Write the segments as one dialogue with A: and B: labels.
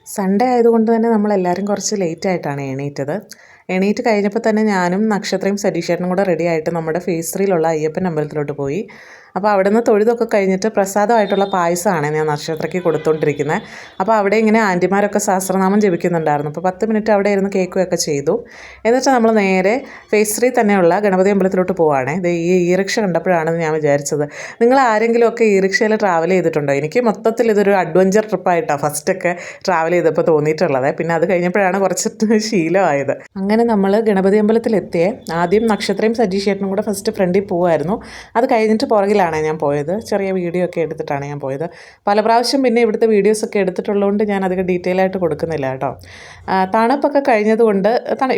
A: Sunday ആയതുകൊണ്ട് തന്നെ നമ്മളെല്ലാവരും കുറച്ച് ലേറ്റായിട്ടാണ് എണീറ്റത്. എണീറ്റ് കഴിഞ്ഞപ്പോൾ തന്നെ ഞാനും നക്ഷത്രയും സതീഷേട്ടനും കൂടെ റെഡി ആയിട്ട് നമ്മുടെ ഫേസ് 3-ലുള്ള അയ്യപ്പൻ അമ്പലത്തിലോട്ട് പോയി. അപ്പോൾ അവിടെ നിന്ന് തൊഴുതൊക്കെ കഴിഞ്ഞിട്ട് പ്രസാദമായിട്ടുള്ള പായസമാണ് ഞാൻ നക്ഷത്രയ്ക്ക് കൊടുത്തുകൊണ്ടിരിക്കുന്നത്. അപ്പോൾ അവിടെ ഇങ്ങനെ ആൻറ്റിമാരൊക്കെ സഹസ്രനാമം ജപിക്കുന്നുണ്ടായിരുന്നു. അപ്പോൾ 10 മിനിറ്റ് അവിടെ ഇരുന്ന് കേൾക്കുകയൊക്കെ ചെയ്തു. എന്നിട്ട് നമ്മൾ നേരെ ഫേസ് 3 തന്നെയുള്ള ഗണപതി അമ്പലത്തിലോട്ട് പോവുകയാണ്. ഇത് ഈ റിക്ഷ കണ്ടപ്പോഴാണെന്ന് ഞാൻ വിചാരിച്ചത്. നിങ്ങൾ ആരെങ്കിലുമൊക്കെ ഈ റിക്ഷയിൽ ട്രാവൽ ചെയ്തിട്ടുണ്ടോ? എനിക്ക് മൊത്തത്തിൽ ഇതൊരു അഡ്വഞ്ചർ ട്രിപ്പായിട്ടാണ് ഫസ്റ്റൊക്കെ ട്രാവൽ ചെയ്തപ്പോൾ തോന്നിയിട്ടുള്ളത്. പിന്നെ അത് കഴിഞ്ഞപ്പോഴാണ് കുറച്ച് ശീലമായത്. അങ്ങനെ നമ്മൾ ഗണപതി അമ്പലത്തിലെത്തിയേ ആദ്യം നക്ഷത്രയും സതീഷേട്ടനും കൂടെ ഫസ്റ്റ് ഫ്രണ്ടിൽ പോകുമായിരുന്നു. അത് കഴിഞ്ഞിട്ട് പുറകിലാണ് ഞാൻ പോയത്. ചെറിയ വീഡിയോ ഒക്കെ എടുത്തിട്ടാണ് ഞാൻ പോയത്. പല പ്രാവശ്യം പിന്നെ ഇവിടുത്തെ വീഡിയോസൊക്കെ എടുത്തിട്ടുള്ളതുകൊണ്ട് ഞാൻ അധികം ഡീറ്റെയിൽ ആയിട്ട് കൊടുക്കുന്നില്ല കേട്ടോ. തണുപ്പൊക്കെ കഴിഞ്ഞതുകൊണ്ട്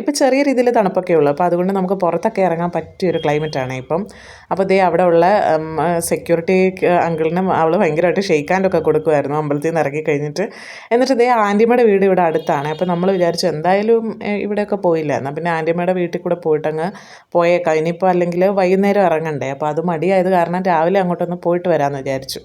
A: ഇപ്പം ചെറിയ രീതിയിൽ തണുപ്പൊക്കെ ഉള്ളൂ. അപ്പോൾ അതുകൊണ്ട് നമുക്ക് പുറത്തൊക്കെ ഇറങ്ങാൻ പറ്റിയൊരു ക്ലൈമറ്റാണ് ഇപ്പം. അപ്പോൾ ദേ അവിടെ ഉള്ള സെക്യൂരിറ്റി അങ്കിളിനും അവൾ ഭയങ്കരമായിട്ട് ഷെയ്ക്ക് ഹാൻഡൊക്കെ കൊടുക്കുമായിരുന്നു അമ്പലത്തിൽ നിന്ന് ഇറങ്ങി കഴിഞ്ഞിട്ട്. എന്നിട്ട് ദേ ആൻറ്റിമ്മയുടെ വീട് ഇവിടെ അടുത്താണ്. അപ്പോൾ നമ്മൾ വിചാരിച്ചു എന്തായാലും ഇവിടെയൊക്കെ പോയില്ല, എന്നാൽ പിന്നെ ആൻറ്റിമ്മയുടെ വീട്ടിൽ കൂടെ പോയിട്ടങ്ങ് പോയേക്കാം. ഇനിയിപ്പോൾ അല്ലെങ്കിൽ വൈകുന്നേരം ഇറങ്ങണ്ടേ. അപ്പോൾ അത് മടിയായത് കാരണം രാവിലെ അങ്ങോട്ടൊന്ന് പോയിട്ട് വരാമെന്ന് വിചാരിച്ചു.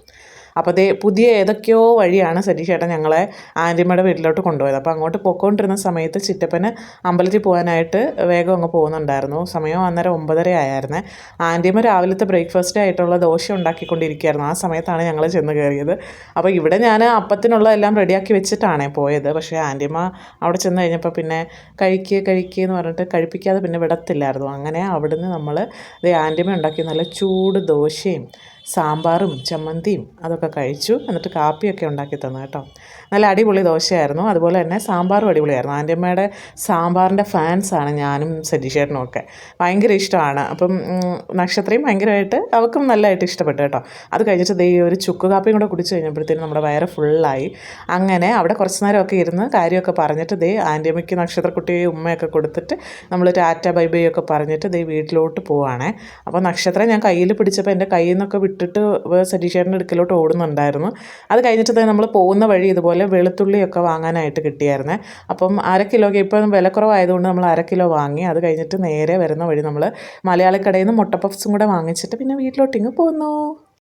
A: അപ്പോൾ അതേ പുതിയ ഏതൊക്കെയോ വഴിയാണ് സതീഷേട്ടൻ ഞങ്ങളെ ആൻറ്റിമ്മയുടെ വീട്ടിലോട്ട് കൊണ്ടുപോയത്. അപ്പോൾ അങ്ങോട്ട് പോയിക്കൊണ്ടിരുന്ന സമയത്ത് ചിറ്റപ്പന് അമ്പലത്തിൽ പോകാനായിട്ട് വേഗം അങ്ങ് പോകുന്നുണ്ടായിരുന്നു. സമയം അന്നേരം 9:30 ആയായിരുന്നേ. ആൻറ്റിമ്മ രാവിലത്തെ ബ്രേക്ക്ഫാസ്റ്റ് ആയിട്ടുള്ള ദോശ ഉണ്ടാക്കിക്കൊണ്ടിരിക്കുകയായിരുന്നു. ആ സമയത്താണ് ഞങ്ങൾ ചെന്ന് കയറിയത്. അപ്പോൾ ഇവിടെ ഞാൻ അപ്പത്തിനുള്ള എല്ലാം റെഡിയാക്കി വെച്ചിട്ടാണ് പോയത്. പക്ഷേ ആൻറ്റിമ്മ അവിടെ ചെന്ന് കഴിഞ്ഞപ്പോൾ പിന്നെ കഴിക്കുക എന്ന് പറഞ്ഞിട്ട് കഴിപ്പിക്കാതെ പിന്നെ വിടത്തില്ലായിരുന്നു. അങ്ങനെ അവിടുന്ന് നമ്മൾ ആൻറ്റിമ്മ ഉണ്ടാക്കി നല്ല ചൂട് ദോശയും സാമ്പാറും ചമ്മന്തിയും അതൊക്കെ കഴിച്ചു. എന്നിട്ട് കാപ്പിയൊക്കെ ഉണ്ടാക്കി തന്നു കേട്ടോ. നല്ല അടിപൊളി ദോശയായിരുന്നു. അതുപോലെ തന്നെ സാമ്പാറും അടിപൊളിയായിരുന്നു. ആൻറ്റിയമ്മയുടെ സാമ്പാറിൻ്റെ ഫാൻസാണ് ഞാനും സതീഷേട്ടനും ഒക്കെ. ഭയങ്കര ഇഷ്ടമാണ്. അപ്പം നക്ഷത്രയും ഭയങ്കരമായിട്ട് അവൾക്കും നല്ലതായിട്ട് ഇഷ്ടപ്പെട്ടു കേട്ടോ. അത് കഴിഞ്ഞിട്ട് ദേ ഒരു ചുക്ക് കാപ്പിയും കൂടെ കുടിച്ച് കഴിഞ്ഞപ്പോഴത്തേനും നമ്മുടെ വയറ് ഫുള്ളായി. അങ്ങനെ അവിടെ കുറച്ച് നേരമൊക്കെ ഇരുന്ന് കാര്യമൊക്കെ പറഞ്ഞിട്ട് ദേ ആൻറ്റിയമ്മയ്ക്ക് നക്ഷത്രക്കുട്ടിയെ ഉമ്മയൊക്കെ കൊടുത്തിട്ട് നമ്മൾ ടാറ്റ ബൈ ബൈ ഒക്കെ പറഞ്ഞിട്ട് ദേ വീട്ടിലോട്ട് പോവുകയാണേ. അപ്പോൾ നക്ഷത്രം ഞാൻ കയ്യിൽ പിടിച്ചപ്പോൾ എൻ്റെ കയ്യിൽ നിന്നൊക്കെ വിട്ടിട്ട് സതീഷേട്ടൻ്റെ അടുക്കലോട്ട് ഓടുന്നുണ്ടായിരുന്നു. അത് കഴിഞ്ഞിട്ട് തന്നെ നമ്മൾ പോകുന്ന വഴി ഇതുപോലെ വെളുത്തുള്ളിയൊക്കെ വാങ്ങാനായിട്ട് കിട്ടിയായിരുന്നേ. അപ്പം 1/2 കിലോയ്ക്ക് ഇപ്പം വിലക്കുറവായതുകൊണ്ട് നമ്മൾ 1/2 കിലോ വാങ്ങി. അത് കഴിഞ്ഞിട്ട് നേരെ വരുന്ന വഴി നമ്മൾ മലയാളിക്കടയിൽ നിന്ന് മുട്ട പഫ്സും കൂടെ വാങ്ങിച്ചിട്ട് പിന്നെ വീട്ടിലോട്ടിങ്ങ് പോന്നു.